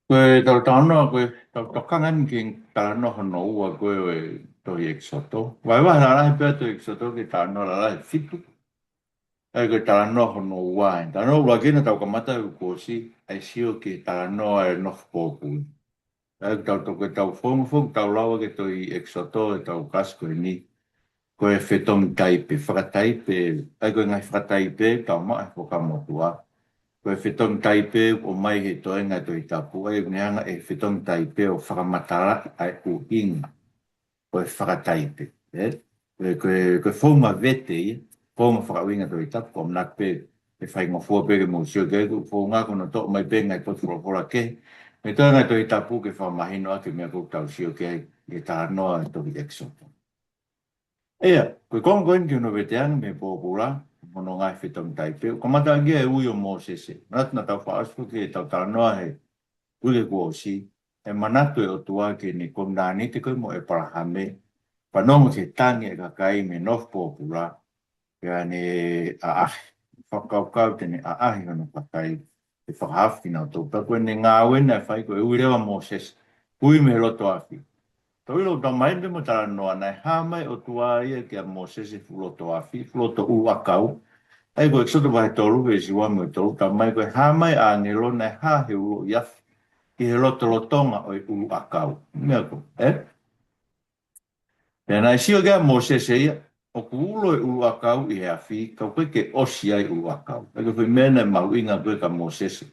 Koe tau tano koe tau tokangan king tano hono ua koe Tohi Ekisoto. Vai vai la lahi pia Tohi Ekisoto ki tano la lahi fitu. Ai koe tano hono ua. Tano ua kina tau kamata u kosi. Ai sio ki tano ai nof poku. Ai tau to koe tau fongu fongu tau lawa ke Tohi Ekisoto e tau kasko ni. Koe Fetongitaipe. Fakataipe. Ai koe ngai Fakataipe tau maa whakamotua. Koe Fetongitaipe o mai he toenga to i tapu ai neanga e Fetongitaipe o whakamatara ai o inga koe Fakataipe. Koe whaunga vete i, whaunga whakawinga to i tapu ko mnak pe e whainga fua pe ke mōsio ke ku whaunga kono to mai pe ngai potu whakora ke. Me toenga to i tapu ke whamahino ake mea kou tau sio ke e tā noa to i Ekisoto. Ea, koe kongoin ki uno veteanga me pōpura, mono ngai Fetongitaipe, ko mata ngia e ui o Mōsese. Manatu na tau whaaspu ki e tau tānoa he ule kua o si, e manatu e o tua ki ni kondani te koe mo e parahame, panongo ke tangi e kakai me nof pōpura, kia ne a ahi, whakaukau te ne a ahi hono kakai, e whakahawhi nao tō, pa koe ne ngā wena e whai koe ui rewa Mōsese, ui me loto afi. Tau ilo tau mai me mo tala noa nei hamai o tua ia ki a Mōsese fuloto afi, fuloto u akau. Ai koe Ekisoto wahe tolu e si wame o tolu, tau mai koe hamai a ngelo nei ha he ulo iafi. I he loto lotonga o i ulu akau. Mea ko, Pena i sio kia Mōsese ia, o ku ulo i ulu akau i he afi, kau koe ke osi ai ulu akau. Ai koe mena e mahu inga koe ka Mōsese.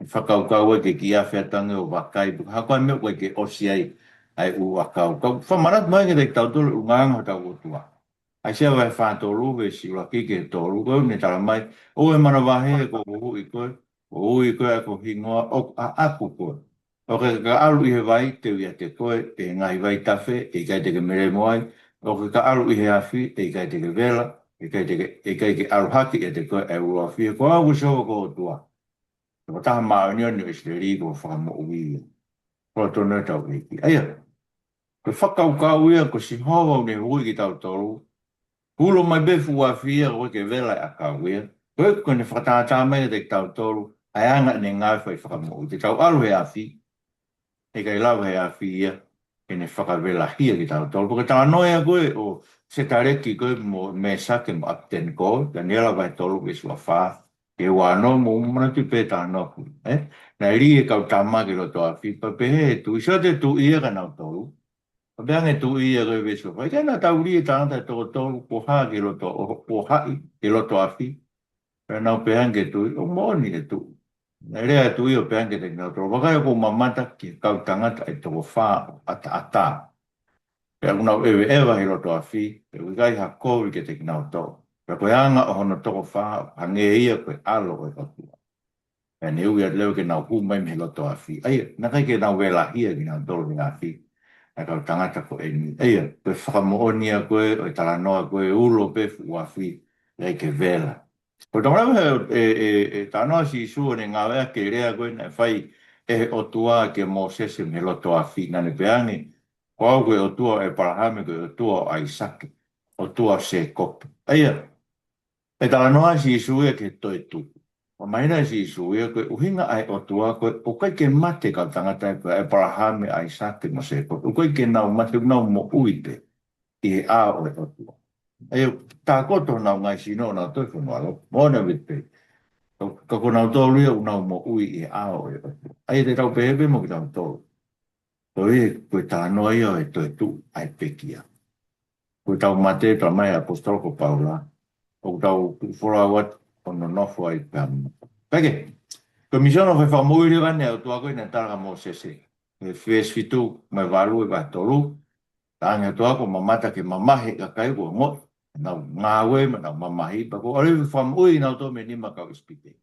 Whakaukau e ke ki a whiatangi o wakai, hakoa mea koe ke osi ai ulu akau. Kau whamarat mai nge te tau tolu unganga tau o tua. Ai sea vai whātolu ve si ula ki ke tolu, koe ne tala mai, o e mana wahe ko Huhu'i koe, o ui koe a ko hingoa, o a aku koe. O ke ka alu i he vai, te ui a te koe, e ngai vai tawhe, e kai te ke mere moai, o ke ka alu i he awhi, e kai te ke vela, e kai ke alu haki e te koe, e ua awhi, ko au so ko o tua. Ko taha maa ni anu e se ri ko whakamo ui. Ko tono tau ki. Aia, ko whakaukau ia, ko si hoa ne hui ki tau tolu, Hulo mai befu wa fia o ke vela a ka wea. Koe ko ne whakatata mai te tau tolu, ai anga ne ngai whai whakamo. Te tau alu he a fi, e kai lau he a fi ia, e ne whakavela hia ki tau tolu. Porque tā noia koe o se tareki koe mo me sake mo apten ko, ka nela vai tolu ke sua wha, ke wano mo mana tu pe tā noku. Na ri e kau tama ki roto a fi, pa pehe e tu, isa te tu ia ka nau tolu. Peange tu ia koe vesu. Pai tēnā tau ri e tāngata tō tōru po hā ki roto, po hai ki roto awhi. Pēnau peange tu, o mōni e tu. Nā rea tu i o peange te ngā tōru. Wakai o ko mamata ki kau tangata e tō whā ata ata. Pea unau ewe ewa ki roto awhi, pe wikai ha kōwi ke te ngā tōru. Pea koe anga o hono tōko whā, hange ia koe alo koe katua. Pea ne ui at leo ke nau hu mai me roto awhi. Ai, nā kai ke nau wela hia ki ngā tōru ki ngā awhi. A kau tangata ko e ni. Eia, koe whakamoonia koe, o i tala noa koe, ulo pe fuafi, rei ke vela. Ko tangata e tanoa si sua ne ngā wea ke rea koe, na whai e o tua ke Mōsese me loto a fi, nane peangi, ko au koe o tua e parahame koe o tua o Aisake, o tua se kope. Eia, e tala noa si sua ke toi tuku. O maina si isu ia koe uhinga ai o tua koe o kai ke mate ka tangata e parahame ai sate mo se koe. O kai ke nau mate nau mo uite i he a o e o tua. E tā koto nau ngai sino nau toi whanua lo. Mōna witte. Ka ko nau tō ria u nau mo ui i he a o e o tua. Ai te tau pehepe mo ki tau tō. Ko e koe tā noa ia e toi tu ai pekia. Koe tau mate tā mai apostol ko Paula. O tau fora wat ono nofo ai pēmu. Peke, ko misiono fai whamuiri wane au tua koe na taraga Mōsese. E whes fitu mai walu e vai tolu. Tāngi tua ko mamata ke mamahi ka kai ko ngot. Nau ngāwe ma nau mamahi. Pako ori whamuiri nau tō me nima kau Isipite.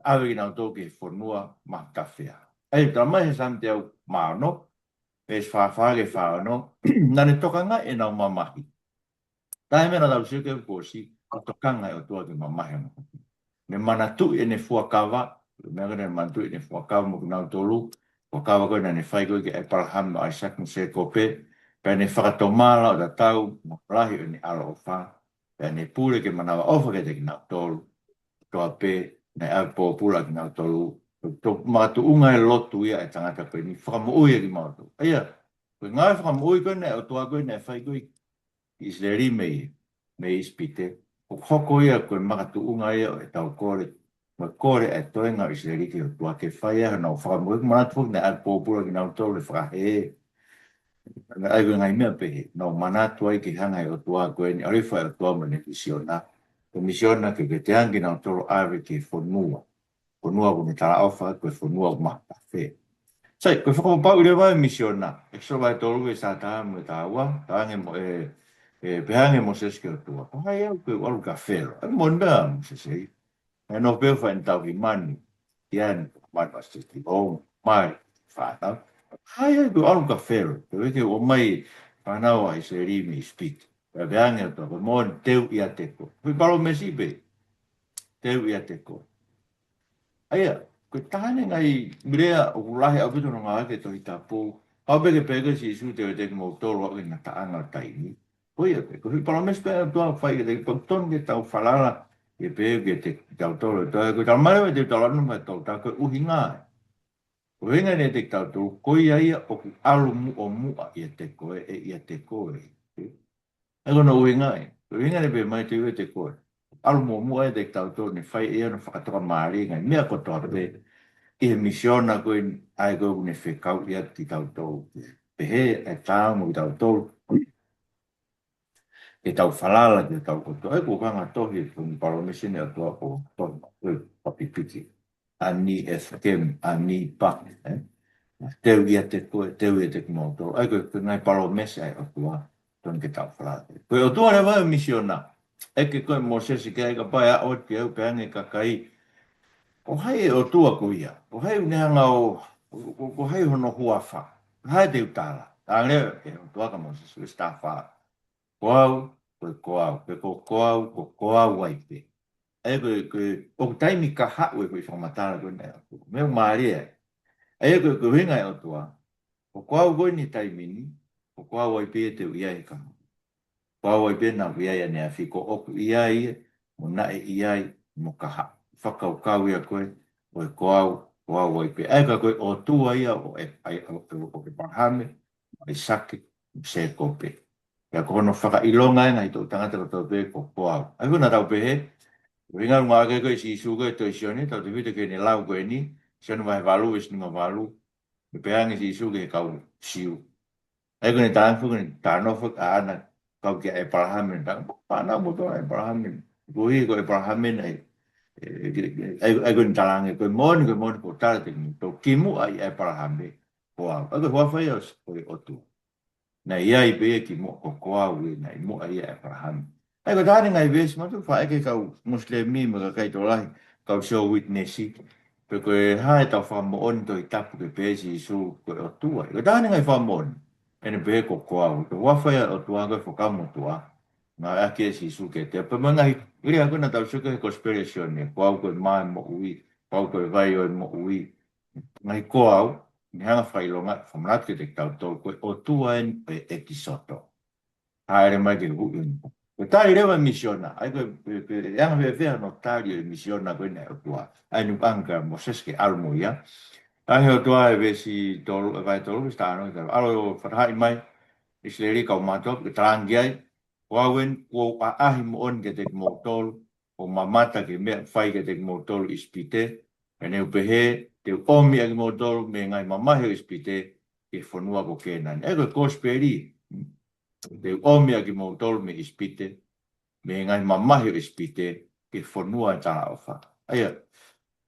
Awe ki nau tō ke whanua ma kawhea. Ei, tā mai he samte au maano. Pes whawhage whaano. Nane tokanga e nau mamahi. Tā he mena tau sike kōsi. O tokanga e o tua ke mamahi ana. Me mana tu e ne fuakawa, me ngare mana tu e ne fuakawa mo kuna tolu, fuakawa koe na ne whai koe ke e paraham no Isaac mo se kope, pe ne whakatomala o da tau, mo lahi o ne ala o wha, pe ne pure ke manawa ofa ke te kina tolu, toa pe, ne au pōpula kina tolu, to matu unga e lotu ia e tangata koe ni whakamoui e ki mautu. Aia, koe ngai whakamoui koe ne o tua koe ne whai koe Isleri me Isipite. O hoko ia koe makatu unga ia e tau kore. Ma kore e toenga Isleri ki o tua ke whai e no whakamoui ko manatu ne at pōpura ki nau tau le whakahe. Ai koe ngai mea pehe. No manatu ai ki hanga e o tua koe ni arifa e o tua mo ne misiona. Ko misiona ke te hangi nau tau awe ki whanua. Whanua ko me tala ofa koe whanua ko mata whee. Sai, koe whakapapau i rewa e misiona. E so vai tolu e sa taha mo e tawa. Tahange mo pehange mo seske o tua. Ko hai au koe walu ka whero. E mo nda mo sesei. E no peo whain tau ki mani. Ian, mani was tiki o mai whanau. Hai au koe walu ka whero. Te weke o mai whanau ai se rimi i speak. E pehange o tua. Koe mo teu ia teko. Koe palo mesi pe. Teu ia teko. Aia, ko tahane ngai mirea o kulahe au kitu ngā ake tohi tapu. Au peke peke si isu te te mo toro au na taanga taini. Koia pe, ko hi parames pe tua whai ke te pakton ke tau whalala ke pe ke te tau toro. Ko tau mai te tau lanu mai tau tau ko uhi ngā. Ko hinga ne te tau toro koia ia o ku alu mu o mua ia te koe e ia te koe. E kono uhi ngā e. Ko hinga ne pe mai te ue te koe. Alu mu o mua e te tau toro ni whai ia no whakatoka maari ngai. Mea kotoa pe. I misiona koe ai koe kune whekau ia ki tau tau. Pehe e tāu mo ki tau tau. E tau whalala ki tau koto. E ko kanga tohi kuni paromesine a tua ko tohi. Koe papipiki. Ani e whakem, ani pak. Teu ia te koe, teu ia te kumoto. E koe ngai paromese ai a tua. Toni ke tau whalala. Koe o tua re vai misiona. E ke koe mo sesi ke aika pai a oti au peange kakai. O hai o tua ko ia. O hai unehanga o hai hono huafa. Hai te utala. Tāngre e o tua ka mo se stafa. Koau, koau, koau waipe. E o taimi ka haue koe whamatara koe nei. Meu maari e. E koe hinga e o tua. O koau koe ni taimini. O koau waipe e te uia e kama. Koau waipe na uia e nea whiko oku iai. Mo nae iai mo ka ha. Whakau kau ia koe. O koau waipe. E koe o tua ia o ke pahame. Ai sake. Se kope. Ia kono whakailonga e ngai tō tangata ko tō pē ko koau. Ai kuna tau pē he. Ringa runga ake koe si isu koe tō isioni. Tau te whita ke ne lau koe ni. Sionu vai valu isi ninga valu. Me peangi si isu ke kau siu. Ai kone tāngfu kone tānofak a ana. Kau kia e parahamen. Pānau mo tō e parahamen. Kuhi ko e parahamen ai. Ai kone tālange koe moni ko tāra te kini. Tō kimu ai e parahamen. Koau. Ai koe huawhai os koe otu. Na ia I pe ki mo ko koa we na mo ia e parahami. Ai ko tani ngai ves ma tu fa ke kau muslimi mo ka kai to lai kau show witnessi. Pe ko hai ta fa mo on to tapu ke pe si su ko o tua. Ko tani ngai fa mo on. Ene pe ko koa ko wa fa o tua ko fo kamo tua. Na a ke si su ke te pe mo ngai ri ko na ta su ke conspiration ne ko ko mai mo ui. Ko vai o mo ui. Ngai koa ni hanga whailonga, whamrat ke te tau tau, koe o tua en pe Ekisoto. Haere mai ke hui. Koe tāi rewa misiona, ai koe anga vea vea no tāri o misiona koe nei o tua. Ai nu anka mo seske almo ia. Ai o tua e vesi tolu, e vai tolu, stano, alo o whatahai mai, isleri kau matok, ke tarangi ai, wawen, kua a ahi mo on ke te mo tolu, o mamata ke mea whai ke te mo tolu Isipite, e neu pehe, te omi agi mo tolu me ngai mamahe o Isipite e whanua ko kēnani. E koe kosperi, te omi agi mo tolu me Isipite me ngai mamahe o Isipite e whanua e tala ofa. Aia,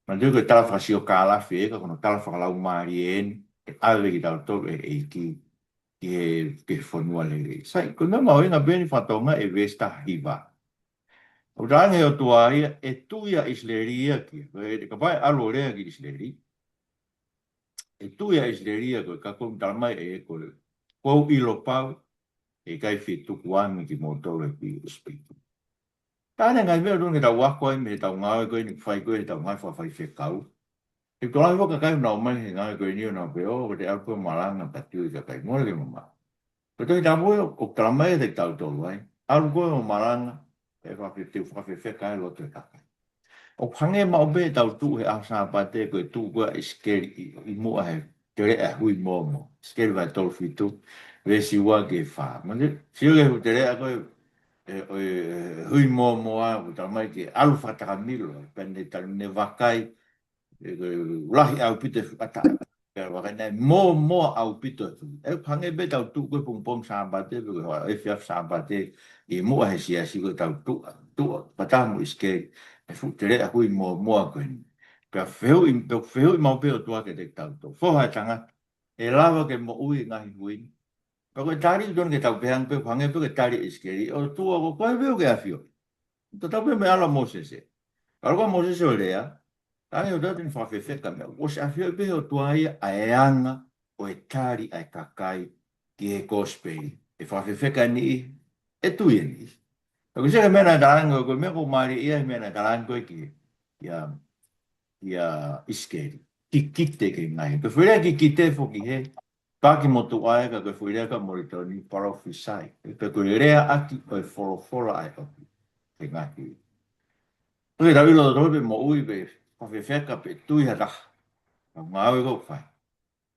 ma te koe tala whakasio kālafi e ka kono tala whakalau maari e en, e awe ki tala tolu e eiki ke whanua lere. Sai, koe ngā inga beni whatonga e vesta hiva. O rangi o tua ia, e tuia isleria ki, e ka pai alo rea ki isleri, e tuia isleria koe ka kum talamai e koe kou ilo pau, e kai whituku ami ki motore ki uspiku. Tāne ngai mea rungi tau wako ai me tau ngāwe koe ni whai koe tau ngai whawhai whekau. E koe lai waka kai unau mai he ngāwe koe ni unau pe o, te alpua malanga patiu i ka kai ngore ke mama. Koe toi tau moe o talamai e te tau tolu ai, alu koe o malanga, e whawhi teu whawhi whekai loto e kakai. O pange mau be tau tu he asa pate ko tu ko skeli I mo he tere a hui mo skeli va tol fitu ve si wa ke fa mane si o ke tere a ko hui mo a ta mai ke alfa tramilo pende tal ne vakai ulahi au pite ata wakana mo au pito e pange be tau tu ko pom sambate ko e fia sambate I mo he sia si ko tau tu patamu iske e fu tere a hui mo ko ni pe feu I mau pe o tua ke te tau to fo ha tanga e lava ke mo ui ngahi hui pa ko tari don ke tau peang pe pange pe ke tari iske o tua ko ko be o ke afio to tau pe me ala mo se kalau ko mo se o lea Ai o dati fa fe fe ka me. O se afio be o tuai a eanga o e tari ai kakai ki e kospei. E fa fe fe ka ni e tu ye ni. Ko se me na dalango ko me ko mari ia me na dalango ki ia iskeri. Ki kite ke ngai. Ko furia ki kite fo ki he. Pa ki mo tu ai ka ko furia ka mo to ni para fisai. Ko rea aki o e foro foro ai ko. Ke ngai. Oi ra ilo do be mo ui be. Fa fe fe ka pe tu ia ra. Ngau ko fai.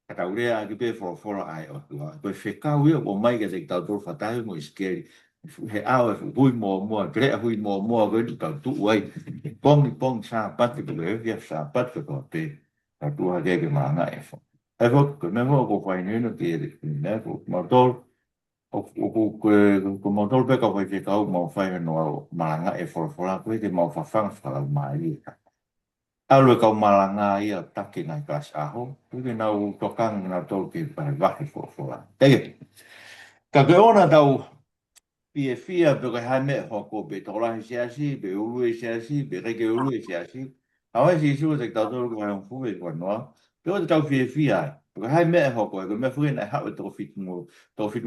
Kata urea ki pe for ai o tua. Ko fe ka ui o mai ke te tau tol fatai mo iskeri. He au e hui mo gre hui mo ko tu tau tu ai. Pong sa pat ke le via sa pat ke ko te. Ta tu ha ke manga e fo. E fo ko me mo ko fai ni no ke ne ko mo tol ko mo tol pe ka fai ke ka mo fai no manga e for ko ke mo fa fang fa mai. Alu kau malanga ia taki ngai kelas aho, tu nau tokang na tol ki pai wahi fola. Ege, ka ke ona tau pie fia pe kai hame hoko be tola siasi, be ulu siasi, be reke ulu siasi. Awa si su te tau tol kai fu e kwa noa. Pe o te tau pie fia, pe kai hame hoko e me fuin e hau to fit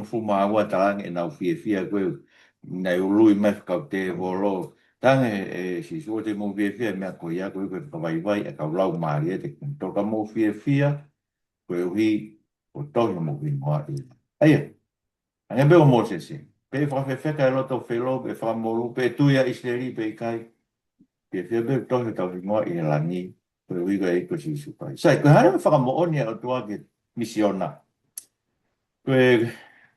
fu ma wa talang e nau pie fia koe. Nei ulu me kau te volo. Tange si so te mo fie fia mea ko ia ko ko vai vai e ka lau mari e te to ka mo fie fia ko hi o to mo vi mo ai. Ai, anga be o mo se. Pe fa fe fe ka lo to fe lo be fa mo lu pe tu ia isteri pe kai. Pe fie be to he ta vi mo i la ni ko hi ga e ko si su pai. Sai ko hare fa mo oni o to ke misiona. Ko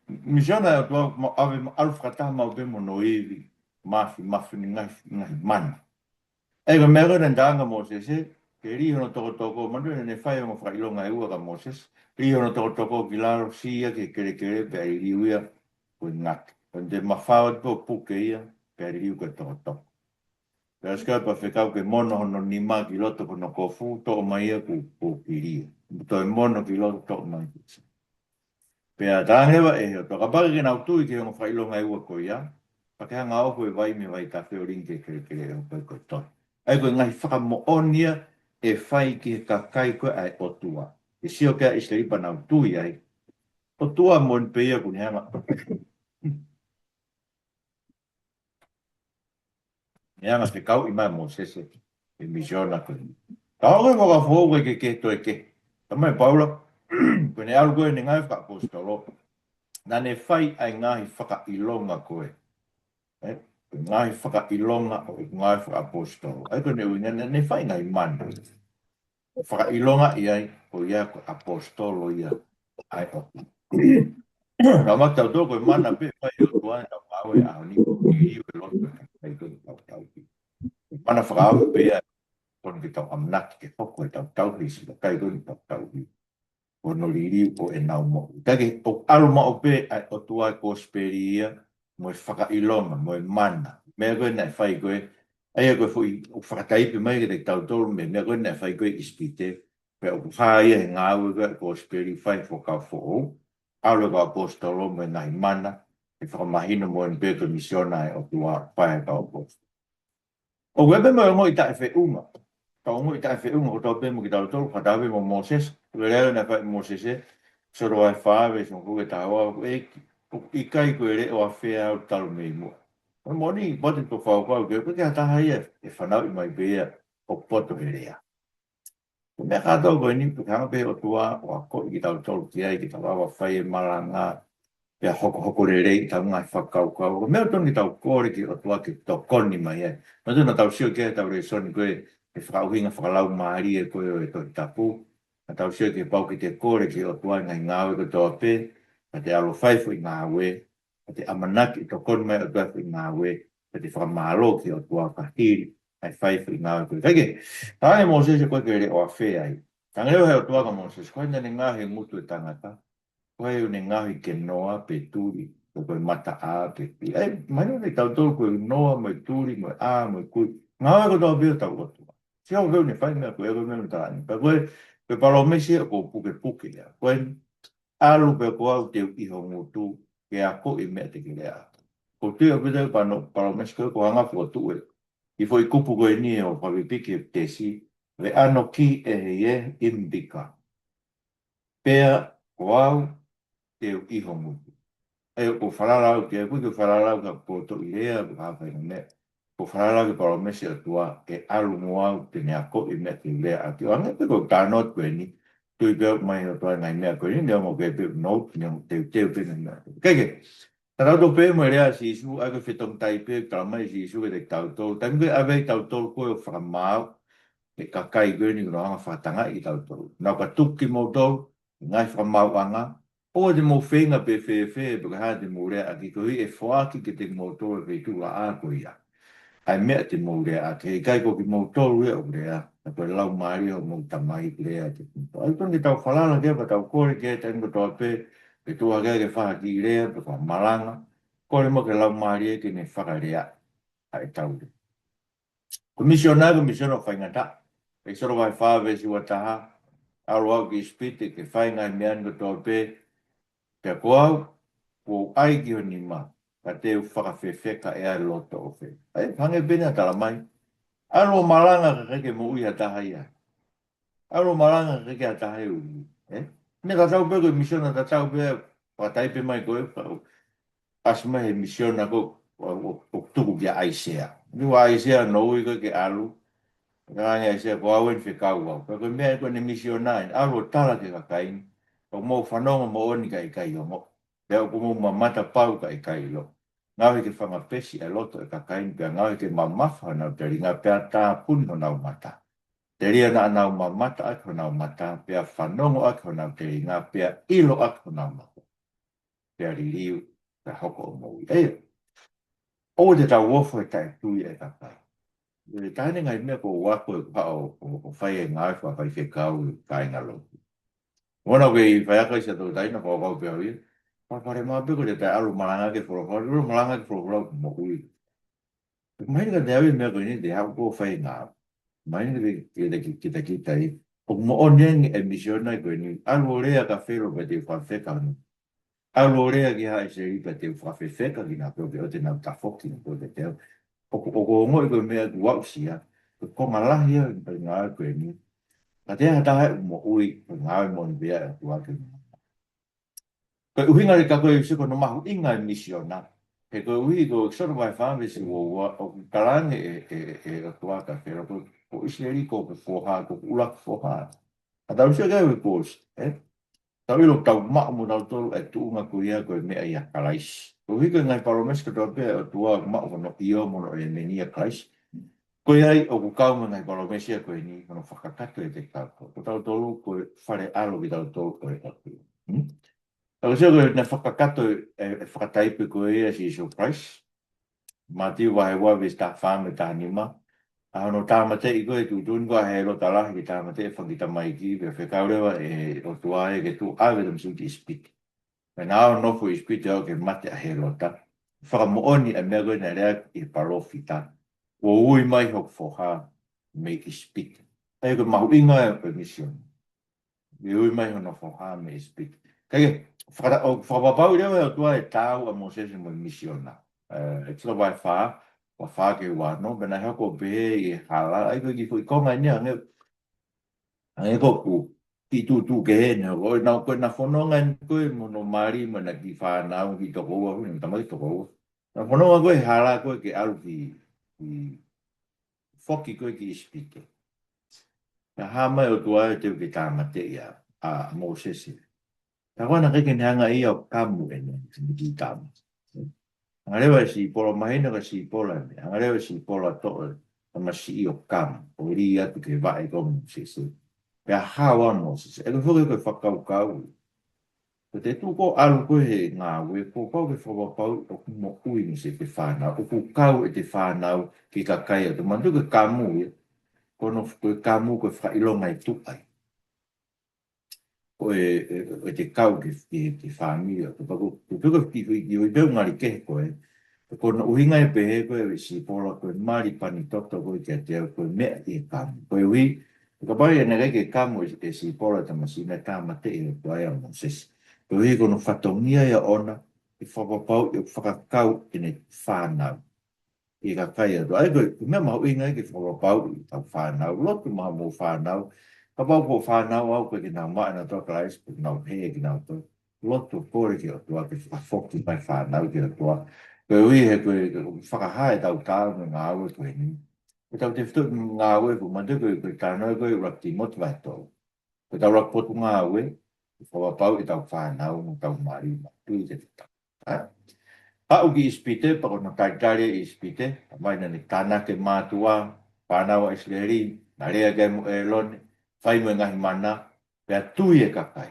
misiona o to ave alfrata ma be mo no i mafi ngai man. E ka mea kona ndanga Moses e, ke ri hono toko manu ne whai o mwhai longa e ua ka Moses, ri hono toko ki laro sia ke kere pe ai riuia ko ngak. Kon te mawhao po puke ia, pe ai riu ka toko. Pe aska pa whekau ke mono hono ni mā ki loto kono kofu, to o mai ia ku ki ria. To e mono ki loto to o mai. Pe a tāngewa e heo, toka pake ke nau tui ke o mwhai longa e ua ko ia, pa ke hanga oku e vai me vai ta wheo ringe kere o koe koe toi. Ai koe ngai whakamo'onia e whai ki ka kai koe ai o tua. E sio kia i se ripa nau tui ai. O tua mon peia kuni hanga. Ni hanga te kau i mai mo sese. E misiona koe. Ka hoi mo ka fōkoe ke toi ke. Tamai paula. Koe alu koe ni ngai whakapostolo. Nā ne whai ai ngahi whakailonga koe. Ngahi whakailonga o ngahi whakapostolo. Ai koe ne ui ne whai ngai manu. Whakailonga i ai o ia ko apostolo ia ai o. Ka mata tō koe mana pe whai o tuane tau awe a ni i o loto ai koe tau tau ki. Mana whakaawe pe ia kono ki tau amnaki ke whoko e tau tau hisi ka kai koe tau tau hi. O no liri o e nau mo. Kake o aluma o pe ai o tua ko speri ia mo e whakailonga mo e mana. Mea koe nai whai koe ai koe fui o Fakataipe mai ke te tau tolu me mea koe nai whai koe Isipite. Pe o whaia he ngā ue ko speri whai whakau who'o. Aule ko apostolo me ngai mana. E whakamahino mo en pēto misiona e o tua whai ka apostolo. O webe mo e ngoi tae whe unga. Ka ngoi tae whe unga o tau pēmo ki tau tolu. Whatawe mo Moses. Leo na whai Moses e. Soro ai whawe son kuke tawa. I kai koe re o a whea o talu mei mua. O moni, bote to whau ke koe kia taha ia. E whanau i mai bea o poto he rea. Ko mea kātou koe ni, ko kanga pe o tua, o a ko i tau tolu ki ai, ki tau awa whai e maranga, Pea hoko rei tau ngai whakaukau. Mea toni tau kore ki o tua ki tau koni mai e. Ma tuna tau sio ke tau Lesoni koe e whakauhinga whakalau maari e koe o e toi tapu. Ma tau sio ke pau ki te kore ki o tua ngai ngāwe ko toa pē. Ma te alo whaifu i ngāwe. Ma te amanaki tau koni mai o tua i ngāwe. Ma te whakamalo ki o tua kahiri. Ai whaifu i ngāwe koe. Kaike, tāne Moses e koe ke re o a whea ai. Tangareo he o tua ka Moses. Koe nane ngā he ngutu e tangata. Koe une ngahi ke noa pe turi, ko koe mata a pe pi. Mai no nei tau tolu koe noa, mai turi, mai a, mai kui. Ngawe ko tau pia tau otua. Si hau keu ne whai mea koe ego mea tāni. Pa koe, koe palo mesi e ko puke puke ya. Koe alu pe ko au te iho ngutu, ke a ko i mea te ki lea. Ko tia pita palo mesi koe ko hanga ko tu e. I fo i kupu koe ni e o pawipiki e tesi, le ano ki e he e imbika. Pea ko au, te iho ngutu. E o whalalau ke koe ke whalalau ka poto i rea ko hawhai na mea. Ko whalalau ke paro mesi atua e alu moau te nea ko i mea te rea ati. O anga pe ko tānot koe ni, tui peo mai o toa ngai mea koe ni, nea mo ke peo not, nea mo teu pe na mea. Keke, tarau to pe mo rea si isu, ake Fetongitaipe, kalamai si isu e te tautol. Tangi koe awei tautol koe o whakamau, e kakai koe ni kuna hanga whatanga i tautol. Nau ka tuki mo tol, ngai whakamau anga, o te mo whenga pe whewhe, pe ka te mo rea, a ki kohi e whaaki ke te mo tol e tu la a koe ia. Ai mea te mo rea, a ke kai ko ki mo tol rea o rea, a koe lau maari o mo tamai rea te kumpo. Ai tongi tau whalala ke, pa tau kore ke, tango toa pe, pe tua ke ke whaki rea, pe kwa malanga, kore mo ke lau maari e ke ne whakarea, ai tau rea. Komisionario, komisiono whaingata, e soro vai whawe si wataha, aro au ki Isipite, ke whainga i mean ko toa pe, pia koau, ko ai ki honi ma, ka te whakawhewheka e ai loto o whe. Ai, hange pena tala mai. Alo malanga ka keke mo ui hataha ia. Alo malanga ka keke hataha e ui. Me ka tau pe ko misiona, ka tau pe, Fakataipe mai koe, asma he misiona ko, o tuku kia aisea. Niwa aisea no ui ko ke alu, Ranga e se ko awen fe kau au. Ko mea ko ne misionai, alo tala ke kakaini. O mo whanonga mo oni ka ikai o mo. Pea ko mo mamata pau ka ikai lo. Ngawe ke whanga pesi e loto e kakaini. Pea ngawe ke mamafa na te ringa pea tā puno nau mata. Te ria na nau mamata ako nau mata. Pea whanongo ako nau te ringa. Pea ilo ako nau mata. Pea ririu. Pea hoko o mo. O te tau wofo e tai tui e kakai. Tāne ngai mea ko wako e pa o whai e ngāi wha whai whekau i kai ngalo. Mona ke i whaiaka i sa tō taina kua wau pia hui. Pare mā peko te tai alu malanga ke whorofau, alu malanga ke whorofau mo ui. Mai ni ka te awi mea koe ni te hau ko whai ngā. Mai ni ki te kita i. O mo o nengi e misiona i koe ni. Alu o rea ka whero pa te whawheka ni. Alu o rea ki hae se i pa te whawheka ki ngā pio o te nau tafoki ni ko te teo. O ko ngoi koe mea ku wau sia. Ko malahi a ngā koe ni. Ka te hatahe mo ui ko ngā mo ni bea e ku ake. Koe uhinga re ka koe siko no mahu inga e misiona. He koe uhi ko soro vai whame si o karange e ku aka. Pero ko isleri ko foha, ko ulak foha. A tau sia kai ko tau ilo tau maa mo tau tolu e tuunga ko ia koe mea ia kalaisi. Ko uhi koe ngai paromes ka tau pia o tua maa ko no iyo mo no e menia kalaisi. Ko ai o ku kau mo ngai paromesia koe ni kono whakakato e te kau. Ko tau tolu koe whare alo ki tau tolu koe aku. Tau sia koe na whakakato e Fakataipe koe ia si surprise. Mati wahe wawe sta whame ta nima. Ano tāmate i koe tu tūn koe he lo talahi ki tāmate e whangita mai ki. Pea whekaurewa e o tua e ke tu awe tam suti Isipite. Me nā o nofo Isipite au ke mate a he lo ta. Whakamooni e mea koe na rea i parofita. O ui mai hok whoha me Isipite. E koe mahu inga e koe mission. I ui mai hono whoha me Isipite. Kage, whakapapau rewa e tua e tāu a Moses mo missiona. E tila vai wha, wa wha ke wano, bena hako behe i hala, ai koe ki fui konga ni ange ko ku, ki tu ke he ne, o nau koe na whanonga ni koe, mono mari, mana ki whanau, ki toko ua, huni, tamaki toko ua. Na whanonga koe hala koe ke alu ki whoki koe ki Isipite. Na hama o tua e teo ki tāmate ia a Moses. Tawana kake hanga ia kamu ene di kamu. Angalewa si pola mahina ka si pola ne. Angalewa si pola to ma si io kamu. O ria tu ke vai kom se se. Pe hawa no se. E ko ko fakau kau. Ko te tu ko alu ko he ngā we ko ko ke whawapau o mo ui ni se te whānau. O ko kau e te whānau ki ka kai atu. Mandu ke kamu ia. Kono ko kamu ko whailonga i tupai. O te kau ki whāngia. Ko tuka ki i beu ngari kehe koe. Ko na uhinga e pehe koe e si pola koe mari pani toto koe ki a te au koe mea i e kamu. Koe ui, ka pai e nere ke kamu e si pola ta masina tā mate e o koe a monsesi. Koe ui kono whatongia ia ona i whakapau i whakakau i ne whānau. I ka kai atu. Ai koe, mea mahu inga i ke whakapau i tau whānau. Lotu maha mō whānau. Ka pau po whānau au koe ki nā maa na toka rais, koe nā pēe ki nā toka. Lotu kore ki o tua, ke whafoki mai whānau ki o tua. Koe ui he koe whakahae tau tāu me ngā aue koe ni. Koe tau te whitu ngā aue koe mandu koe tānoi koe rakti motu vai tō. Koe tau rakpotu ngā aue, whakapau i tau whānau mo tau mari, tui te tau. Pau ki Isipite, pako na taitare i Isipite, mai na ni tānake mātua, whānau a Isleri, na rea gai mo e lone, whai mo ngahi mana, pia tui e kakai.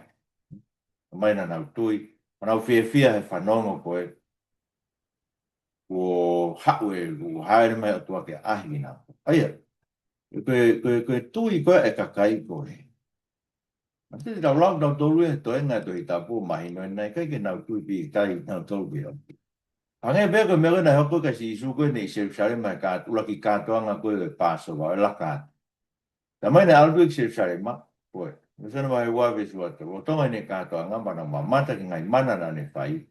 Mai na nau tui, manau fia he whanongo koe, o hau e u haere mai o tua ke ahi nā. Aia, koe tui koe e kakai koe. Mati te tau lau tau tolu e toenga to i tapu mahi no e nei, kai ke nau tui pi kai nau tolu pi o. Ange be ko mero na hoko ka si su ko ni se sare ma ka ula ki ka to anga ko e paso wa la ka. Ta mai na albu se sare ma ko. No se no mai wa be su ata. O to ni ka to anga ma na ma mata ki ngai mana na ne fai.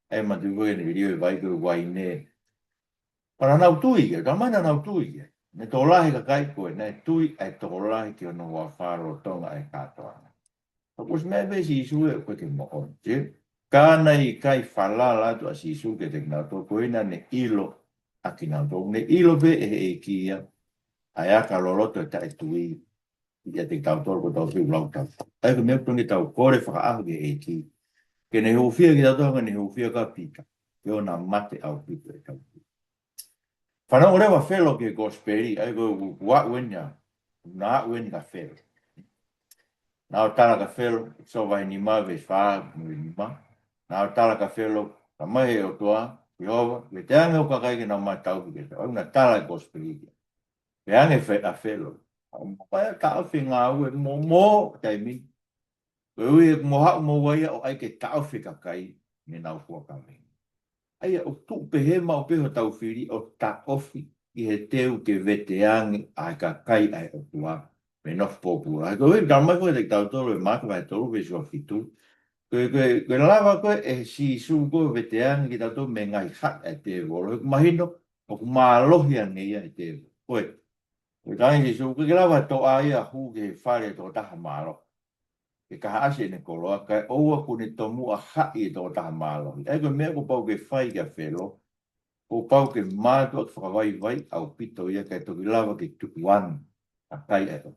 E ma tu ko ni video e vai ko wai ne. Para na tu i ga ma na tu i. Ne to la ka kai ko ne tu i ai to la ki no wa faro to ngai ka to anga. Ko me be si su e ko ke mo on. Kana i kai whalala tu a sisu ke te ngā tō koina ne ilo a ki ngā tō. Ne ilo pe e kia a ea ka loloto e tae tui i a te tau tō ko tau whiu lau tau. Ai ko mea pungi tau kore whakaahu ke e ki. Ke ne hufia ki tau tō ne hufia ka pita. Ke o nā mate au pita e tau. Whanau rewa whelo ke gosperi ai ko wak wenya. Nā wen ka whelo. Nā o tala ka whelo so vai ni ma ve whaa ni ma. Nā tala ka whelo, ka mahi o toa, Jehova, me te ange o kakai ki nā mai tau ki te, au nā tala i gospeliki. Me ange a whelo. Pai ka awhi ngā ue, mō, tai mi. Koe ui e mo hau mo waia o ai ke tauwhi kakai, me nau kua kami. Ai o tu pehema o peho tau whiri o ta ofi i he teu ke vete ange ai kakai ai o tua, me nof pōpura. Koe ui, ka mai koe te tau tolo e maka vai tolo, vesu a fitu. Koe lava koe e si su koe veteang ki tato me ngai hat e te volo. Mahino, o ku mālohi a ngeia e te volo. Koe tangi si su, koe lava to a ia hu ke whare to taha mālo. Ke kaha ase ne koloa, kai oua kune tomu a hai to taha mālo. E koe mea ko pau ke whai kia whelo, ko pau ke mātu at whakawai vai au pito ia kai toki lava ke tukuan a kai e to.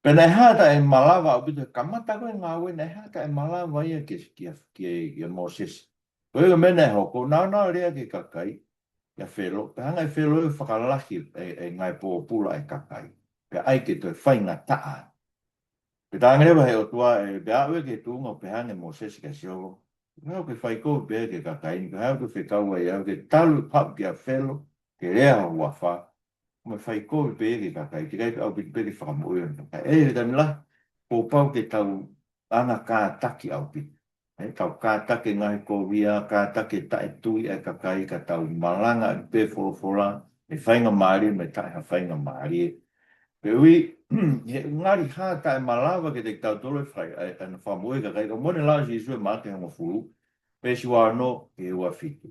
Pena hata e malawa o bito kamata koe ngā we nei hata e malawa ia ke Moses. Koe ka mena e hoko, nā rea ke kakai, ia whelo. Pe hanga e whelo e whakalaki e ngai pōpula e kakai. Pe ai ke toi whainga taa. Pe tāngerewa he o tua e pe aue ke tūnga o pe hanga Moses ke siogo. Hau ke whaiko pe ke kakai, hau ke whikaua e au ke talu pap ke a whelo, ke rea hua wha. Me fai ko be ke kakai ki kai au be ke whakamoe on kai e te mila ko pau ke tau ana ka taki au pi e tau ka taki ngai ko via ka taki ta e tui e kakai ka tau malanga pe fola me whainga maari me tai ha whainga maari pe ui ngari ha ta e malawa ke te tau tolo whai e na whamoe ka kai ka mone la si isu e mate hama furu pe si wano ke ua fitu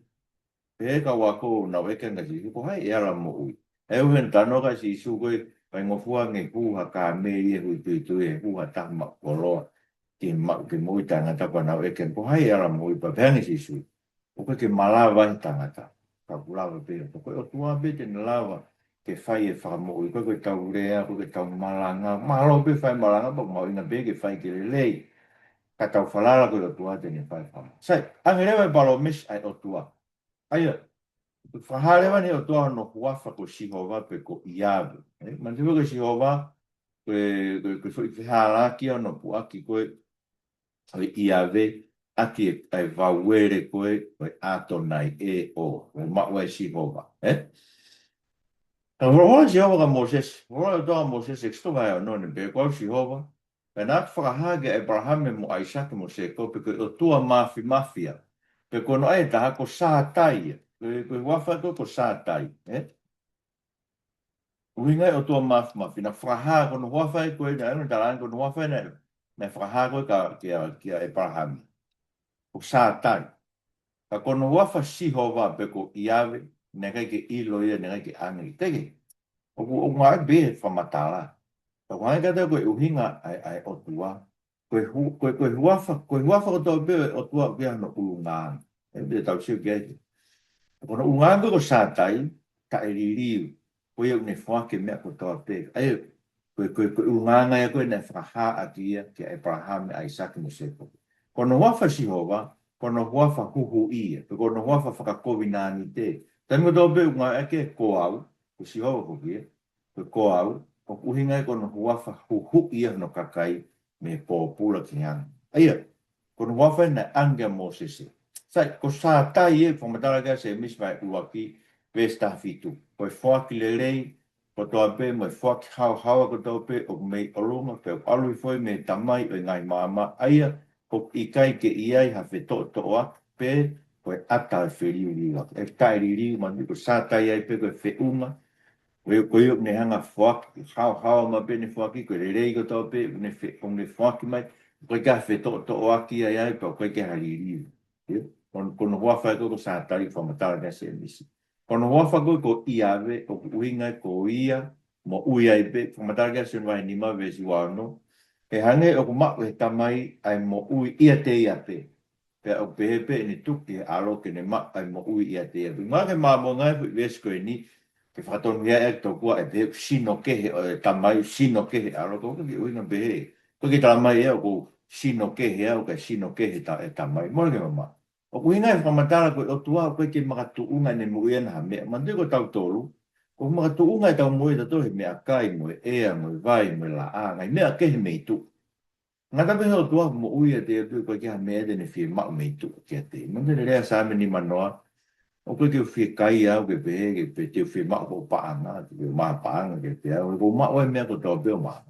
pe ka wako na weke nga si ko hai e ala mo ui e uhen tano ka si isu koe pai ngofua nge kuha ka mei e hui tui e kuha tama koloa ki mui tangata pa nau eke ko hai ala mui pa pehangi si isu o koe ke malawa i tangata ka kulawa pe o koe o tua pe te lawa ke whai e whakamoi koe tau rea koe tau malanga malo pe whai malanga pa mau ina pe ke whai ke lelei Katau falala ko o tua tene pai fama. Sai, angelewa balo mes ai o tua. Aia, whahalewa ni o tua no huafa ko Sihova pe ko Iave. Mantiwa ko Sihova, koe whihala ki no puaki koe Iave, aki ai vauere koe ato nai e o maua Sihova. Rola Jehova ka Moses, rola toa Moses exto vai no ne be kwa Jehova. Pe na whakahage Abraham mo Isaac mo se ko pe o tua mafia. Pe ko no ai ta ko sa tai. Pe wafa ko sa tai, Uhinga o tua mafi na whaha ko no wafa ko na no talan ko no wafa na whaha ko ka Abraham. Ko sa tai. Ka ko no wafa Jehova pe ko Iave, ne kai ke ilo ia ne kai ke angi. Tege. O ngai be whamatala. Ka wai kata koe uhinga ai o tua. Koe huafa o tau be o tua kia no ulungaan. E be tau siu kia eke. Kono ulungaan koe ko sātai, ka e ririu. Koe au ne whake mea ko tau be. Ai, koe ulungaan ai koe ne whaha a kia ki Abraham e Isaac mo seko. Kono huafa Jehova, kono huafa Huhu'i. Kono huafa whakakovi nāni te. Tango tau be unga eke ko au. Ko Jehova ko kia. Ko au. O uhinga e kono huafa Huhu'i no kakai me pōpula ki hanga. Aia, kono huafa na anga Moses. Sai, ko sā tai e, whamatara kia se mismai uaki, vesta fitu. Ko e whaki le rei, ko toa pe, mo e whaki hawa ko toa pe, o mei olunga, pe o alui foi me tamai o ngai māma. Aia, ko i kai ke iai ha wheto toa pe, ko e ata e whiriu riwa. E tai ririu, mani ko sā tai ai pe, ko e whiunga, koe ne hanga whaki, hao ma pe ne whaki, koe re rei ko tau pe, ne whaki mai, koe ka whe to aki ai ai, pa koe ke hariri. Kono huawha koe ko sātari whamatara ne se misi. Kono huawha koe ko Iave, ko uinga ko ia, mo ui ai pe, whamatara kia sen vai nima vesi wano, e hange o ko mako he tamai ai mo ui ia te ia pe. Pe o pehepe ni tuki he alo ke ne mako ai mo ui ia te ia pe. Ngā ke māmo ngai pu vesi koe ni, ke whakatonu ia e tau kua e pehe sino kehe o e tamai sino kehe alo ko ki uinga pehe. Ko ki tamai e o ko sino kehe au ka sino kehe e tamai. Mora ke mama. O uinga e whamatara ko o tua koe ke makatuunga ne mui ana ha mea. Mandu ko tau tolu. Ko makatuunga e tau mui ta tohi mea kai mo e ea mo e vai mo e la a. Ngai mea kehe mei tu. Ngā tape o tua mo ui e te e koe ke ha mea de ne whie mau mei tu. Kia te. Mandu ne rea sāme ni manoa. O koe ke whie kai au ke pehe, ke pe te whie mao ko paanga, ke maa paanga ke te au, ko mao e mea ko tau peo maa.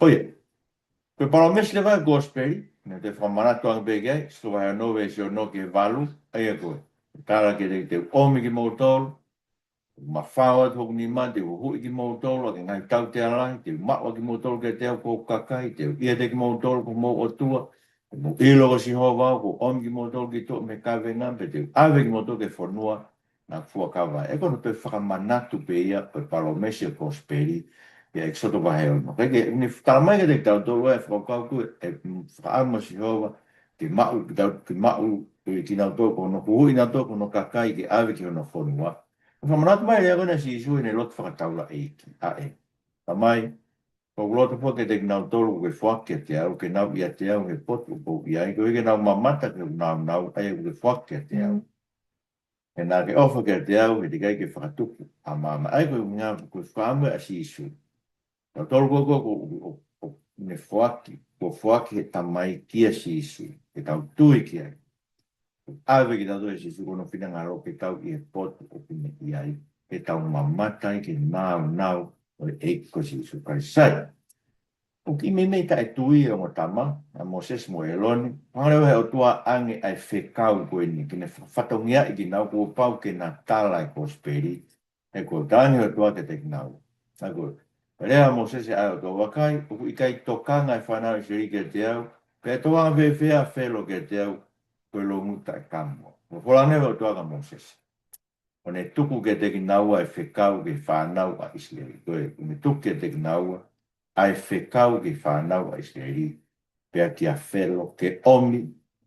Oie, koe paromesi le vai gospeli, ne te whamanatu anga pe kei, sto vai anove si o no ke valu, aia koe. Tara ke te omi ki mou tolu, ma whaua toku ni ma, te huhu'i ki mou tolu, ke ngai tau te alai, te mao ki mou tolu ke te au ko kakai, te ia te ki mou tolu ko mou o tua, mo ilo ko si hova ko om ki mo tol ki to me ka venga pe te ave ki mo to ke fonua na fua ka va e kono pe fa manatu pe ia pe palomesi ko speri e Ekisoto va he no ke ni tamai ke te tau to e fa ka ku e fa mo si hova ki mau ki na to ko no ku ina to ko no ka kai ki ave ki no fonua fa manatu mai e ko si su ne lot fa taula e tamai. Ko loto po ke te nau tolu ke whake te au, ke nau ia te au he potu po ia, ko ke nau mamata ke nau, ai ke whake te au. E nā ke ofa ke te au, he te kai ke whakatuku a mama, ai ko ngā ko whāmu a si isu. Nau tolu ko ne whake, ko whake he tamai kia si isu, ke tau tui ki ai. Awe ki tau tui si isu, kono whina ngā ro ke tau i he potu o pine i ai, ke tau mamata ke nau, o e ko si isu kai sai. O ki me mei ta e tui o tama, a Moses mo e loni, pangalewa he o tua ange ai whekau koe ni, kine whatongia i ki nau ko pau ke na tala e ko speri, e ko tangi o tua ke te kinau. Na ko, rea Moses e ai o tua wakai, o ku i kai tokanga e whanau i siri ke te au, pe toa ve whea whelo ke te au, koe lo muta e kamo. O wholangewa o tua ka Moses. O ne tuku ke te kinaua e whekau ke whanau a Israeli. Koe, o ne tuku ke te kinaua, ai whekau ke whanau a Israeli, pia ki a whelo ke omi,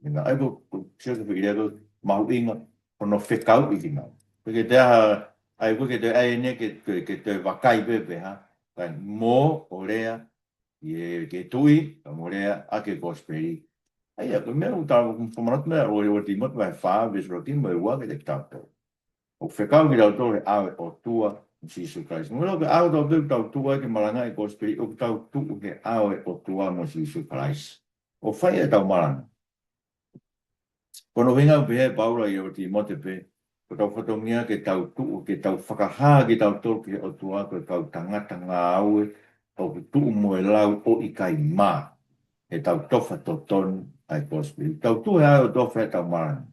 ina ai ko sio ke whirego mahu inga, o no whekau i kinau. Ke te aha, ai ko ke te ai ne ke te wakai pepe ha, kai mō o rea, ke Tohi, kamolea ake gospeli. Ai ko me o ta ko manat me o timot vai fa ves ro tim wa ke tato. O fekau ki tau e awe o tua Jesus Christ. Mo ke awe tau tua ke malanga e gospeli o tau tu ke awe o tua mo Jesus Christ. O fai e tau malanga. Kono winga pe Paula i o Timote pe. Ko tau whatongia ke tau tu ke tau whakaha ki tau tō ke o tua ko tau tangata ngā aue o ke tu mo e lau o i kai mā. E tau tofa to ton ai gospel. Tau tu e o tofa e tau malanga.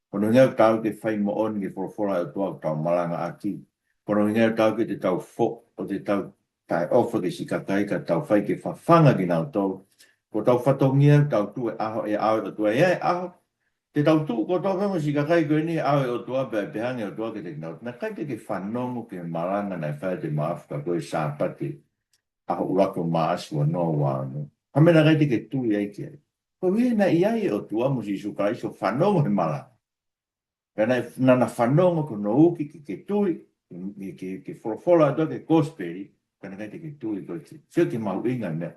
Kono ngau tau ke whai mo on ke forfora o tua tau malanga aki. Kono ngau tau ke te tau fo o te tau tai ofa ke sikakai ka tau whai ke whawhanga ki nau tau. Ko tau whatongia tau tu e aho e aho o tua e aho. Te tau tu ko tau whenga sikakai koe ni aho e o tua pe pehange o tua ke te nau. Na kai ke whanongo ke malanga nai whai te maafka koe sāpati. Aho urako maasua no wāno. Hamena kai te ke tui ai kia. Ko hie na iai o tua mo si suka iso whanongo he malanga. Kana nana whanongo ko no uki ke tui, ke wholofola ato ke gospeli, kana kai te ke tui koe te. Sio ke mau inga mea.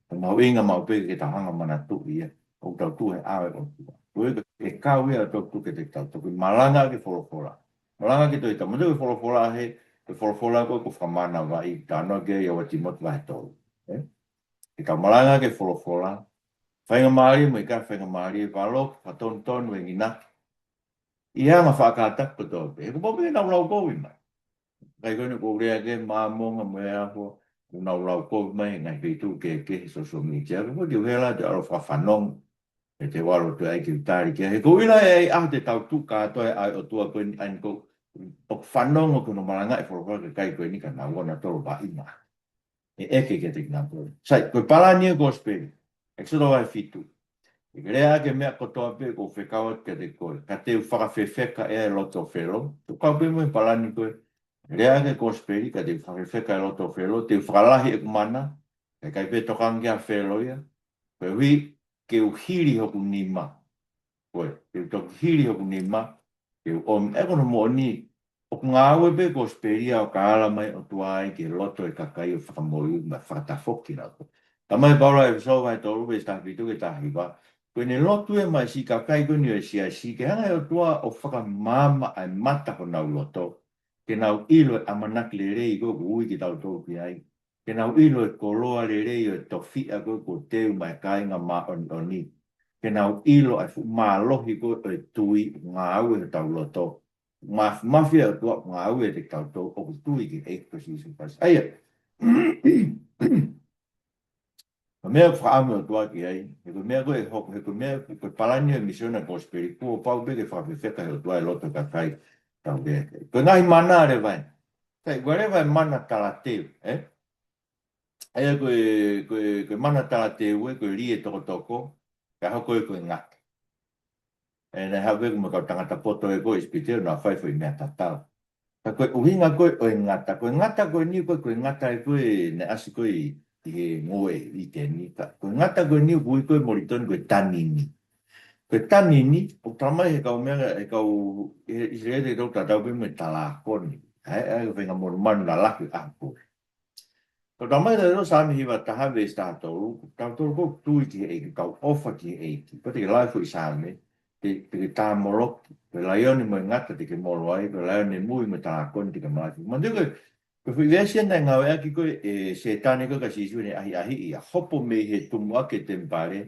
Ko mau inga mau peke ke tahanga mana tui ia. O tau tu he awe o tua. Koe ke kau ia tau tu ke te tau. Toki malanga ke wholofola. Malanga ke toi tamu ke wholofola he, ke wholofola koe ko whamana wa i tāno ke ia wa timot wa he tolu. Ke tau malanga ke wholofola. Whainga maari mo i ka whainga maari e walo, whaton ton wengina. Ia ma whakatak ko tō pe. Ko popi nau lau kowi mai. Kai koe ko rea ke māmonga mo e aho. Ko nau lau kowi mai ngai peitu ke social media. Ko ki uhela te alo whawhanong. E te waro tu ai ki utari kia. He ko ina e aho te tau tu kātoe ai o tua koe ni aini ko. O whanong o kuno malanga e wholofola ke kai koe ni ka nau wana toro ba ima. E eke ke te kina koe. Sai, koe palani e gospel. Ekisoto vai fitu. I rea ke mea kotoa pe ko whekawa ke te koe. Ka te whakawhewheka e loto whelo. Tu kau pe mo i palani koe. Rea ke gospeli ka te whakawhewheka e loto whelo. Te whakalahi e kumana. E kai pe tokangi a whelo ia. Koe hui ke uhiri hoku nima. Koe, ke uhiri hoku nima. Ke om e kono mo ni. O ngā aue pe gospeli a o ka ala mai o tuai ke loto e kakai o whakamoru ma whakatafoki na koe. Tamai paula e so vai tolu be sta fitu ke tahi ba. Ko ne lotu e mai si kakai ko ni e si ke hanga o tua o whaka mama ai mata ko nau loto. Ke nau ilo e amanak le rei ko ui ki tau tō ki ai. Ke nau ilo e koloa le rei o e tofi a ko teu mai kai ngā ma oni. Ke nau ilo ai fu maa lohi ko e tui ngā au e tau loto. Mafia o tua ngā au e te tau tō o tui ki e kasi si pas. Aia. Mea whaame o tua ki ai, he ko mea koe hoko, he ko mea koe palani o misiona gospeli, kua pau peke whawhiwheka he o tua e loto ka kai tau kea. Koe ngahi mana re vai, kai ware vai mana tala teo, Aia koe mana tala teo e, koe rie toko toko, ka hoko e koe ngata. E nei hawe kuma kau tangata poto e koe Isipite, na whai fwoi mea tatau. Ka koe uhinga koe o e ngata, koe ngata koe ni koe ngata e koe ne asi koe i ngoe i te ni. Koe ngata koe ni ui koe moritoni koe tanini. Koe tanini, o tamai he kau mea, he kau Israele tau tatau pe me talakoni. Ai whenga moro manu la laki ako. Ko tamai te ro sami hiwa tahawe tātou, tātou ko tui ki eiki, kau ofa ki eiki. Ko te laifu i sami, te tā moroki, pe laioni mo ngata te ke moro ai, pe laioni mui me talakoni te ke malaki. Mandu koe, ko fui vesia nei ngau ea ki koe e se tāne koe ka sisu ne ahi i a hopo me he tumu ake tempare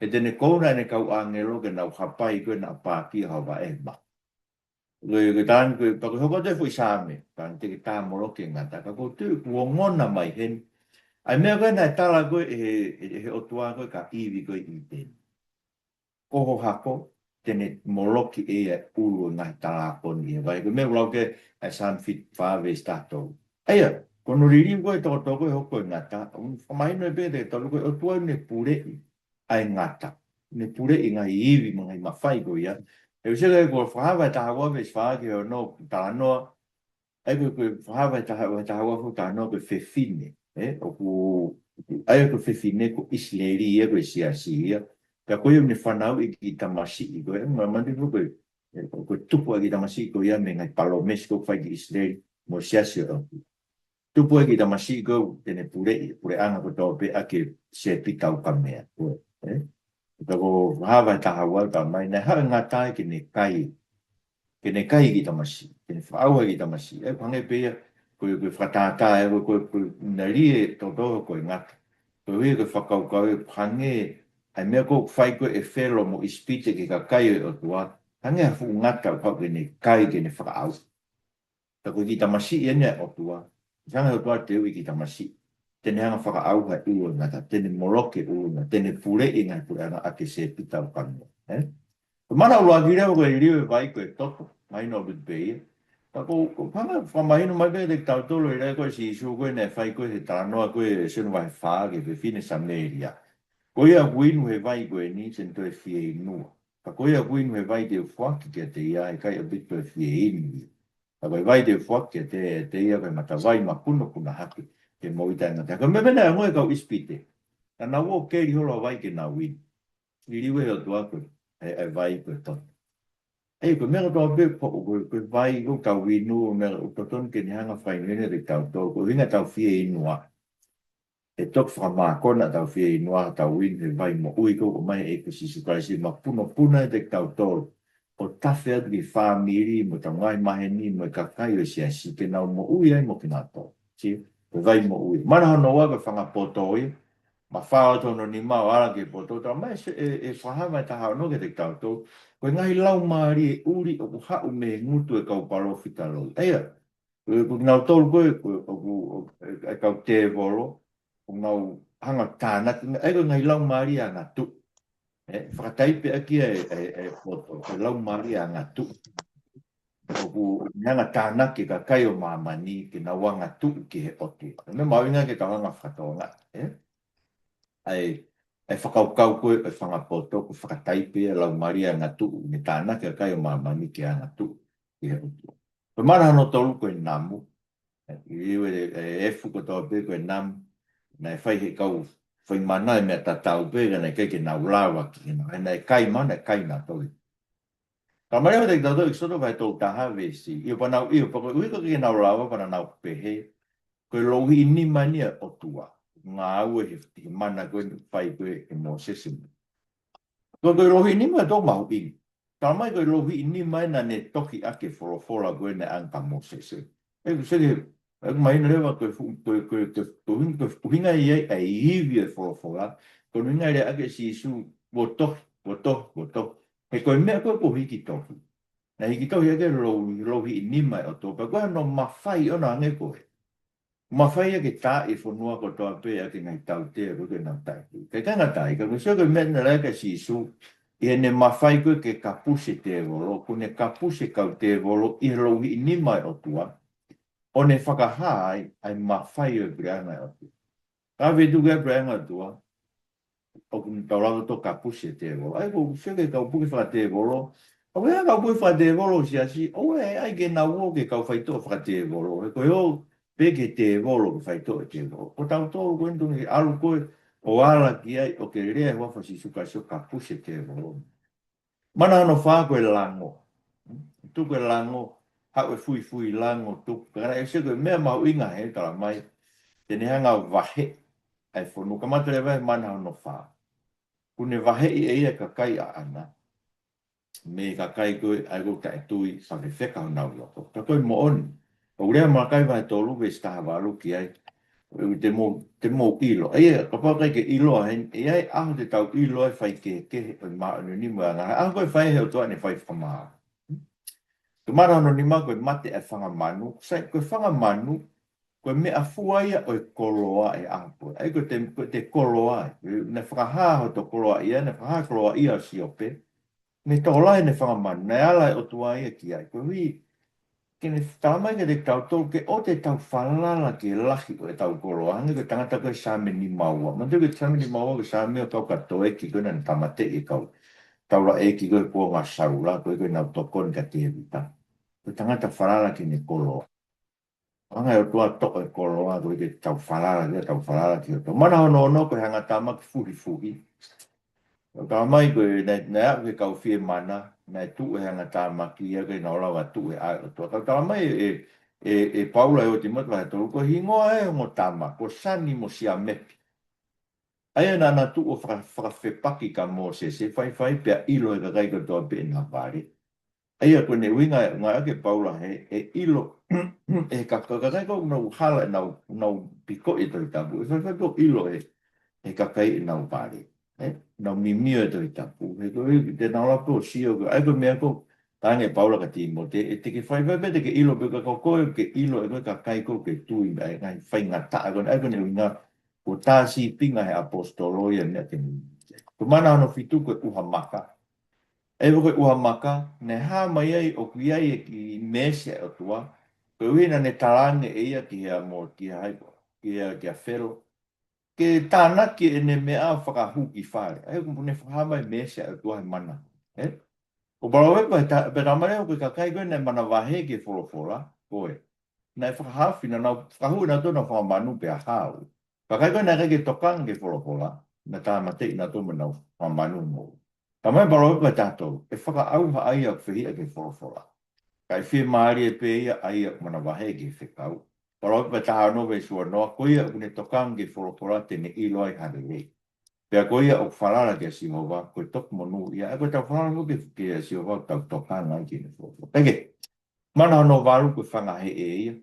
e tene kouna ne kau angelo ke nau hapai koe na pāki hawa e ma. Koe tāne koe, pa koe hoko te fui sāme, tāne te ke tā moroki ngata, ka koe tu kuongona mai hen. Ai mea koe nai tala koe he otua koe ka iwi koe i tēne. Koho hako, tene moroki e ulu ngai tala koni e vai. Koe mea ulau ke ai sanfit whawe statou. Aia, kono riri koe toko e hoko e ngata, whamaino e pēte tolu koe o tua ne purei ai ngata. Ne purei ngai iwi mga i mawhai koe ia. E usega e koe whahawa e tahawa me whaake o no tānoa, ai koe whahawa e tahawa fu tānoa koe whewhine. Ai koe whewhine ko isleri ia koe siasi ia. Ka koe ne whanau i ki tamasi i koe, mandi koe tupu a ki tamasi i koe ia me ngai palomes koe whai ki isleri mo siasi o. tu pue ki tamasi go tene pure anga ko to pe ake se pita o kamea eh ko hava ta hawa ta mai na ha nga tai ki ki tamasi ki whaaua ki tamasi e pange pe ko whatata e ko na rie to ko ngata ko we ko whakaukau e pange ai mea ko whai ko e whelo mo Isipite ki ka kai o tua pange a fu ngata ko ki ne whakaau ta ko ki tamasi e ne o tua Sanga o tua te ui ki tamasi. Tene hanga whakaau hai ua ngata, tene moroke ua ngata, tene pure i ngai pure anga ake se pita o kanga. Mana ua gireo koe riu e vai koe toko, mai no bit beia. Ta ko panga whamahino mai bea te tau tolo i rea koe si isu koe ne whai koe he taranoa koe senu vai whaa ke pe fine sa meria. Koe a winu he vai koe ni sen toi fie i nua. Ta koe a winu he vai te whaki ke te ia e kai a bit toi fie i nui. Ta koe vai te whaki te ia koe mata vai ma kuna haki ke moita e ngata. Ka me mena e ngoe kau Isipite. Ta na wo keri holo vai ke na winu. I riwe o tua koe e vai koe tono. Ei, ko mera toa pe po ko vai ko ka winu mera o toton ke ni hanga fai ngene de tau to ko hinga tau fie inua. E tok fra ma kona tau fie inua tau win he vai mo ui ko mai e ko si surprise ma puna de tau to. O tafe at ki family mo tau ngai mahe ni mo ka kai o sia si ke nau mo ui ai mo ke na to. Si, ko vai mo ui. Mana hono wa ko fanga potoi. Ma whao tono ni mau ara ke poto tau mai e whahama ta hao no ke te tau tau ko ngai lau maari e uri o hau me ngutu e kau palo fitalo eia ko ngau tolu ko e kau te volo ko ngau hanga tāna e ko ngai lau maari a ngā tu Fakataipe aki e poto ko lau maari a ngā tu ko nganga tāna ke ka kai o mamani ke na wanga tu ki he oti me mawinga ke ka hanga whatonga ai whakaukau koe e whangapoto ko Fakataipe e lau maria ngā tu ni tāna ke kai o mamani ke a ngā tu ki he utu. Ko mana no tolu koe namu, i iwe e efu ko tau pe koe namu, na e whai he kau whai mana e mea tatau pe na e kei nau lawa ki na e kai mana e kai nā toli. Ka mai o te tau tau Ekisoto vai tau taha vesi, i o panau i o pako ui ko ki nau lawa pana nau pehe, koe lohi ni mania o tua. Ngā au e he mana koe whai koe e mō sesimu. Koe rohi ni mai tō mahu ingi. Tā mai koe rohi ni mai na ne toki ake wholofola koe ne anka mō sese. E ku sege, e ku mai na rewa koe puhinga i ai ai iwi e wholofola, koe hinga i ake si isu wo tohi. He koe mea koe po hiki tohi. Na hiki tohi ake rohi ni mai o tō, pa koe no mawhai ona ange koe. Mawhai ake tā e whanua ko toa pe ake ngai tau te a koe nau tai. Kei kanga tai, ka koe koe mea na reka si isu, i ne mawhai koe ke kapuse te volo, ko ne kapuse kau te volo, i rohi ni mai o tua, o ne whakahai ai mawhai o breanga o tua. Ka vedu ke breanga o tua, o kun tauranga to kapuse te volo. Ai ko seke kau puke whaka te volo, o wea kau puke whaka te volo si asi, o e ai ke na uo ke kau whaito whaka te volo. E koe o, peke te volo ke whaito e te volo. O tau tō koe ntungi alu koe, o ala ki ai, o ke rea wafa si suka so kapuse te volo. Mana no wha koe lango. Tu koe lango, hau e fui lango tu. Kana e se koe mea mau inga he tala mai, tene hanga wahe ai whonu. Kamata le wahe mana no wha. Kune wahe i eia ka kai a ana. Me ka kai koe ai ko ka e tui sa me wheka ho nau loko. Ka koe mo oni. O rea ma kai vai tolu ve staha walu ki ai. Te mo ilo. Eia, ka pao kai ke ilo a hen. E ai aho te tau ilo e whai ke maa anu ni mua ngā. Aho koe whai heo toa ne whai whamaa. Ka mara anu ni maa koe mate e whanga manu. Sai koe whanga manu, koe mea fuaia o e koloa e aho koe. Ai koe te koloa e. Ne whakahaho to koloa ia, ne whakahaho koloa ia si ope. Me tō lai ne whanga manu. Ne ala e o tua ia ki ai. Koe hui, kene tāmai ke te tau tō, ke o te tau whalala ke lahi o e tau koroa, hanga ke tangata koe sāme ni maua. Mantu ke sāme ni maua ke sāme o kau kato eki koe nan tamate e kau. Taura eki koe kua ngā saula, koe koe nau tokon ka te evita. Koe tangata whalala ke ne koroa. Hanga e o tua toko e koroa, koe ke tau whalala ke o tō. Mana hono ono koe hanga tāma ke fuhi. Ka mai koe, nei au ke kau whie mana, nei tu e hanga tā maki, ia koe nā olawa tu e ai o tua. Ka mai Paula o te mata to ko hingoa e mo tama ko sani mo sia mepi ai na tu o fra fe paki ka mo se fai pe ilo e kai ko to pe na pare ai ko ne winga nga ke Paula ilo e ka ko no hala no piko i to tabu fa ko ilo ka kai na pare no mi mio to tabu ko te na la ko si o ai ko me ko tange Paula ka ti mo te ke fai vai te ke ilo pe ka ko ke ilo e ka kai ko ke tu i ai fai ngata ko ai ko ne winga o tasi pinga he apostolo ia ne te ko mana no fitu ko uha maka e ko uha maka ne ha mai ai o ki ai ki mese o tua ko wina ne talange e ia ki ha mo ki hai ki a fero ke tāna ki e ne mea whakahuki whare ai ko ne whahamai mese o tua he mana o barawe pe ramare o ka kai ko ne mana wahe ke folofola koe na whakahafi na whakahu na tōna whamanu pe a hao. Ka kai koe na ke tokang ke wholopola, na tā mate na tō mana whamanu mo. Ka mai baro e tātou, e whakaau ha aia whihia ke wholopola. Kai whi maari e pe ia aia mana wahe ke whekau. Baro e taha no ve sua noa, koe ia une tokang ke wholopola te ne iloi hare rei. Pea koe ia o whalala ke Sihova, koe tok monu ia, e koe tau whalala ke Sihova tau tokang ai ke ne wholopola. Eke, mana no varu ko whanga he e ia.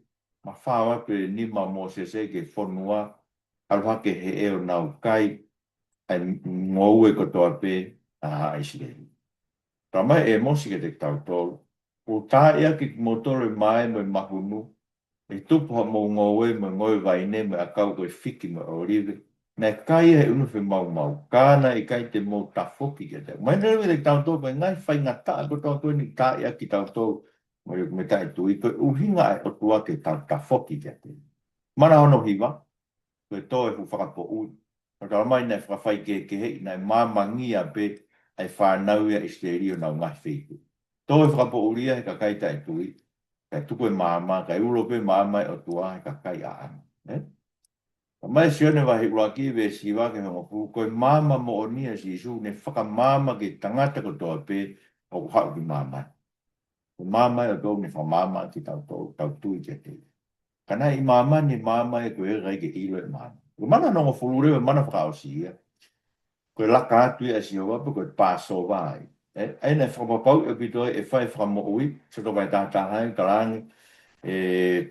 Ma whawa pe ni ma mo se ke whonua. Alwa ke he e o nau kai. Ai ngou e kotoa pe a ha Israeli. Ka mai e mosi ke te tau tolu. O tā ia ki motore mai mo mahunu. E tupu ha mo ngou e mo ngoi vaine mo a kau koe whiki mo orive. Me kai he unu whi mau mau. Kāna i kai te mo ta whoki ke te. Mai nere te tau tolu. Mai ngai whai ngata ko tau tolu ni tā ia ki tau tolu. Me tai tui, koe uhinga e o tua ke tau ta whoki kia te. Mana hono hiwa, koe toe hu whakapo ui. Ka tala mai nei whakawhai ke hei, nei māmangia pe ai whanau ia isterio nau ngai whiku. Toe whakapo uria he ka kai tai tui, kai tuku e māma, kai ulo pe māma e o tua he ka kai a ana. Ka mai sione wahi ua ki ve siwa ke hongo pu, koe māma mo o nia si isu, ne whakamāma ke tangata ko toa pe, o hau ki māma. Mama e tō ni whamama ki tau tui ke te. Kana i mama ni mama e koe rai ke ilo e mana. Ko mana nongo whulure e mana whakao si ia. Koe laka atu e si owa po koe pāso vai. E nei whamapau e pitoi e whai whamo ui, so tō vai tātāhai, karangi,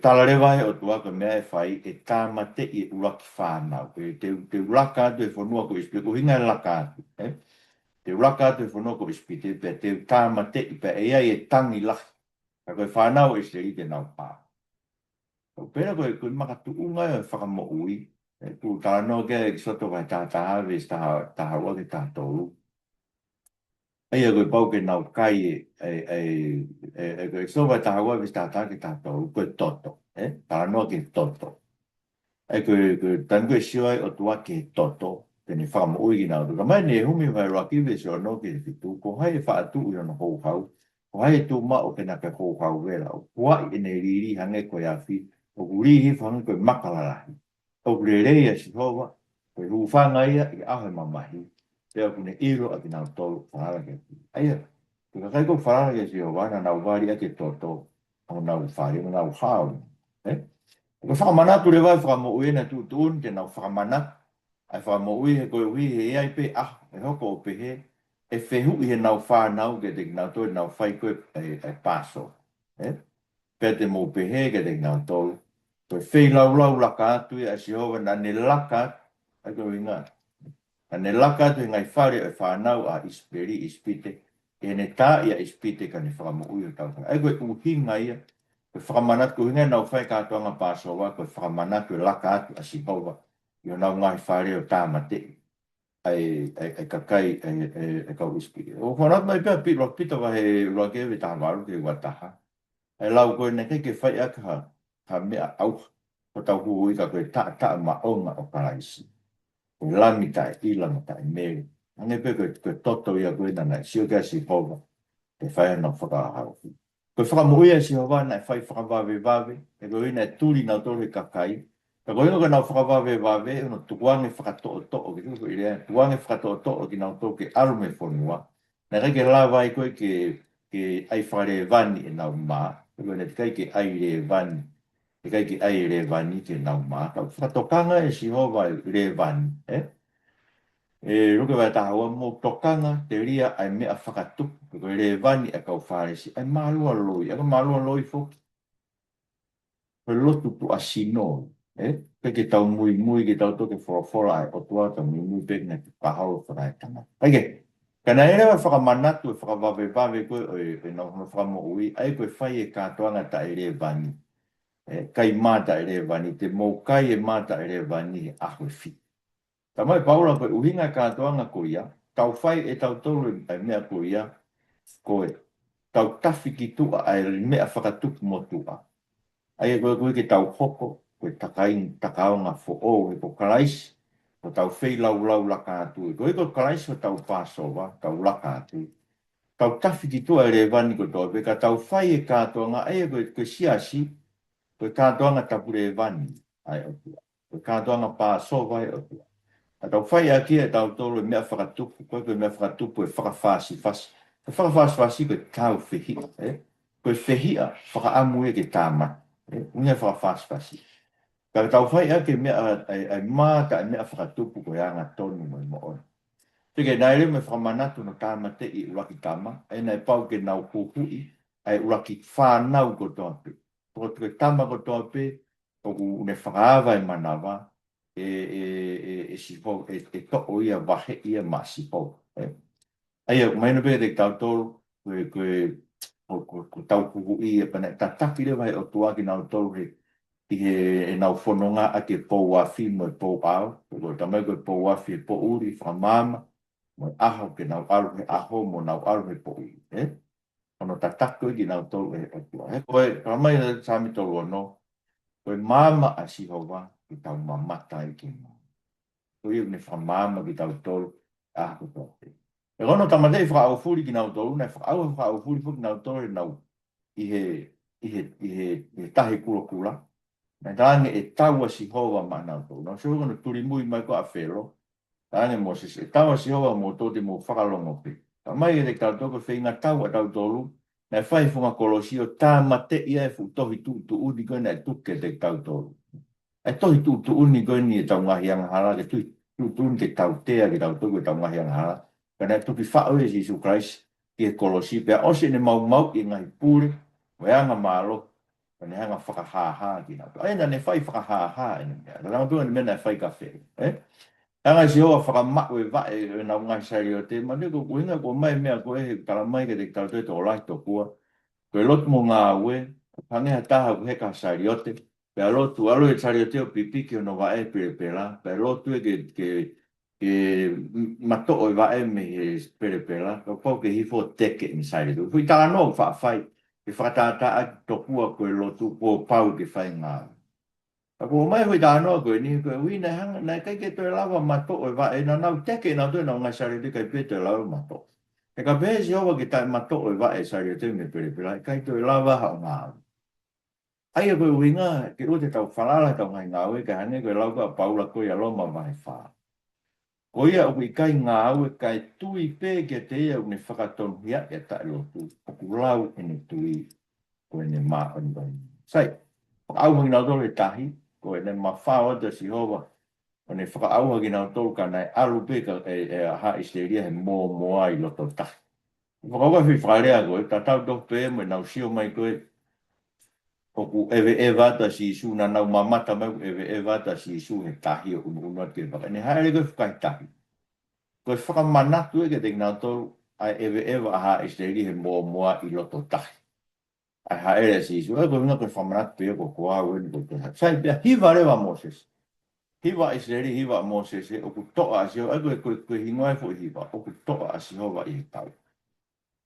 talare vai o tua ko mea e whai e tāmate i uraki whanau. Te uraka atu e whanua ko ispire, ko hinga e laka atu. Te uraka atu e whanau ko ispite, pe te tāmate i pe e ai e tangi laki. Ka koe whanau e se i te nau pā. Pera koe makatu unga e whakamo ui. Tu tāno ke Ekisoto vai tātaha ves taha ua ke tātou. Eia koe pau ke nau kai koe Ekisoto vai taha ua ves tātaha ke tātou. Koe toto. Tāno ke toto. Koe tango e siwai o tua ke toto. Tene whakamo ui ki nau. Ka mai ne humi vai raki ves o no ke fitu. Ko hai e whaatu ui ono hou hau. Ko hai tu ma o ke naka hou hau vera. Kua i ne riri hange koe awhi. O urihi whange koe makalarahi. O rereia si hoa. Koe rūwhanga ia i ahe mamahi. Pea kune iro a ki nau tolu whanara ke. Aia. Koe kai koe whanara ke si hoa. Na nau wari a ke toto. O nau whari. O nau hao. Koe whakamanatu le vai whakamo uena tu tuun. Te nau whakamanatu. Ai whakamo ui he koe ui he iai pe. E hoko o pe he. E whehu i he nau whanau ke te nau toi nau whai koe e paso. Pea te mō pe he ke te nau tolu. Koe whei lau laka atu e si hoa na ne laka ai koe inga. Na ne laka atu ngai whare e whanau a Isipite. E ne tā ia Isipite ka ne whakamo ui o tau. Ai koe uhinga ia. Koe whakamanatu koe hinga nau whai kātoanga pāsoa. Koe whakamanatu e laka atu a si hoa. Io nau ngai whare o tā mate. Ai kakai e kau Isipite. O whanat mai pia pita wahe ruakewe taha waru ke wataha. Ai lau koe ne kei ke whai aka ha mea au o tau huhu'i ka koe ta maonga o paraisi. Koe lamita e ilamita e meri. Ange pe koe toto ia koe nana e sio kia si hova. Te whai anau whakahau. Koe whakamuia si hova na e whai whakawawe. E koe ina e turi nau tore kakai. Ka koe ingo ka nau whakawawe. Uno tukuange whakato'o. Ke tuku irea. Tukuange whakato'o ki nau tō ke arume whonua. Na reke lawa i koe ke ai whare vani e nau maa. Koe ne kai ke aire vani. e kai ki ai le vani ke nau mā, ka whakatokanga e si hova le vani, e ruke vai tahaua mo tokanga te ria ai mea whakatuku, ko le vani e kau whāresi, ai mālua loi, aka mālua loi fo, ko lotu tu asino, peke tau mui mui ke tau toke whora ai o tua tau mui mui peke na ki pahau whara e tanga. Aike, kana ere wa whakamanatu e whakavawe vawe koe o e nau whakamo ui, ai koe whai e kātoanga ta ere vani, kai mata ere vani, te mou kai e mata ere vani e ahwe fi. Ta mai paula koe uhinga kātoanga ko ia, tau whai e tau tolu ai mea ko ia, koe, tau tafi ki tua ai mea whakatuku mo tua. Ai e koe ke tau hoko, koe takao ngā fo o, e ko karaisi, ko tau whei lau lau laka atu. Koe ko karaisi o tau pāsowa, tau laka atu. Tau tafi ki tua e re vani ko tō, ka tau whai e kātoanga, ai e koe siasi, koe kātoanga tapure e vani, ai o tua. Koe kātoanga pāsowa e o tua. A tau whai a kia e tau tolo e mea whakatupu, koe mea whakatupu e whakawhasi fasi. Koe whakawhasi fasi koe tau whihia, koe whihia whakaamu e ke tāma. Unga whakawhasi fasi. Ka tau whai a ke mea ai māta e mea whakatupu koe anga tonu mo i mo ona. Tike nai reo me whakamanatu no tāma te i uraki tāma, e nei pau ke nau Huhu'i, ai uraki whānau ko tōpe. Ko tuke tāma ko tōpe, o une whakaawa e manawa, e to'o ia wahe ia ma sipou. Ai au mai no pe te tau tolu ko tau Huhu'i e pana tataki le vai o tuaki nau tolu i he nau whanonga a ke pou afi mo e pou au, ko tamai ko e pou afi e pou uri whamama, mo aho ke nau aru he aho mo nau aru he pou uri. Ono tatako i ki nau tolu e o tua. Koe, kamai na sami tolu ono, koe mama a sihova ki tau mamata i ki mo. Koe iu ne whamama ki tau tolu a ko tote. E kono tamatei whakaufuri ki nau tolu, nei whakaufuri ki nau tolu e nau i he tahi kula kula. Nei tāne e taua sihova ma nau tolu. Nau sehu kono turi mui mai ko a whelo. Tāne Moses, e taua sihova mo tote mo whakalongo pe. Ta mai e te tau toko whainga tau a tau tolu, nei whai whunga kolosio tā mate ia e fu tohi tu uni koe nei tuke te tau tolu. E tohi tu uni koe ni e tau ngahi anga hala, ke tu uni te tau tea ke tau toko e tau ngahi anga hala. Kana tuki whao e Jesu Christ i e kolosio, pia ose ne mau mau i ngahi pūre, we anga mālo, kana hanga whakahaha ki nau. Aina ne whai whakahaha e nea, ranga tua ni mena e whai ka whee. Anga si hoa whakamakwe vae e nau ngai sari o te, ma ne ko kuhinga ko mai mea ko e karamai ke te tau te o lai to kua. Koe lotu mo ngā ue, pangeha taha ku heka sari o te, pea lotu alo e sari o te o pipiki o no vae pere pera, pea lotu e ke matoo e vae me he pere pera, ka pau ke hifo teke ni sari tu. Fui tā no whaafai, ke whakatata a to kua koe lotu po pau ke whai ngā. Ako mai hui tānoa koe ni, koe hui nei hanga, nei kai ke toi lawa mato o wa e na nau teke na toi nau ngai sari te kai pe toi lawa mato. E ka pehe si hoa ki tai mato o wa e sari te me pere pere, kai toi lawa hao ngā. Ai a koe hui ngā, ke ute tau whalala tau ngai ngā ue, kai hane koe lau ka paula koe a loma vai wha. Ko ia o i kai ngā ue, kai tui pe ke te ia une whakatonu hia e tai lotu, oku lau ene tui koe ne maa o ni. Sai, au hangi nau tole tahi, ko e ne mawhao te si hova, o ne whakaauha ki nau tolu ka nei alu peka e ha isteria he moa i loto tahi. Whakauka whi wharea koe, ta tau toh pe mo nau sio mai koe, oku ewe wata si isu, na nau mamata mai ewe wata si isu he tahi o unua te waka. Ne haere koe whakai tahi. Koe whakamanatu e ke te nau tolu, ai ewe ha isteria he moa i loto tahi. Ai haere si isu, e koe winga koe whamanatu pe ko kua weni koe te hati. Sai pia hiva rewa Moses. Hiva Israeli, hiva Moses, o ku toa a siho, e koe hingoe fo hiva, o ku toa a sihova i he tau.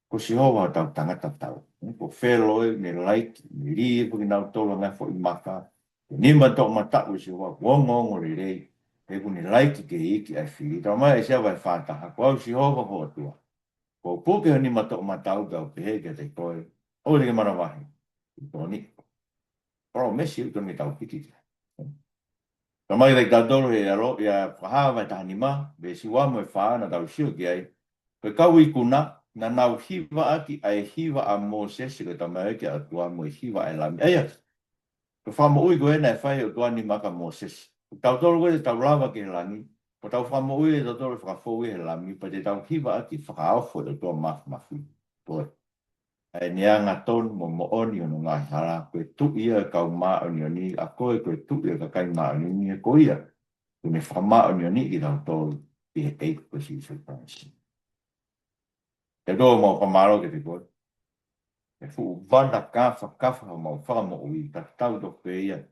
Ko sihova tau tangata tau. Ko whelo e, ne laiki, ne rii, ko ki nau tolo ngai fo i maka. Nima tau matau i sihova, wongongo le rei, e ku ne laiki ke iki ai whiri. Tau mai e sia vai whātaha, ko au sihova ho atua. Ko puke ho nima tau matau kau pehe ke te koe, o le ke mana wahi. Toni. Oro mesi u toni tau piki. Ka mai rei tātoro he aro, ia whahawa tahani ma, be si wamo e whaa na tau sio ki ai. Koe kau i kuna, na nau hiva aki ai hiva a Moses, ko ta mai ke atua mo e hiva e lami. Eia, Ko whamo ui ko e nei whai o tuani maka Moses. Tau tolu koe tau lava ke langi. Po tau whamo ui e tau tolu whakafou e langi. Pa te tau kiwa ati whakaofo e tua mafu. Poe. E nia ngā tonu mo oni o ngā hara. Koe tu ia kau maa o ni a koe tu ia ka kai maa o ni e ko ia. Koe me whamaa o ni i tau tolu. I he eiku ko si se pansi. E doa mo pamaro ke te koe. E fu vana kafa mo whakamo ui. Ta tau do pe ia.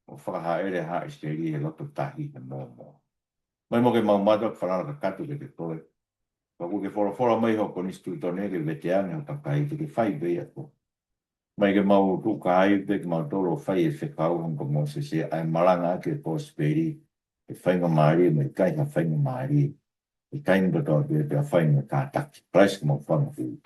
O whakahaere ha isteri e loto tahi e mō. Mai mo ke mau mata whanara ka katu ke te koe. Paku ke whora mai ho ko nistu tone ke veteane o takai te ke whai bea ko. Mai ke mau tu ka ai pe ke mau toro whai e whekau hong ko mo se ai maranga ke posperi e whainga maari me kai ha whainga maari e kai nga toa ke te whainga ka taki. Price ke mau whanga hui.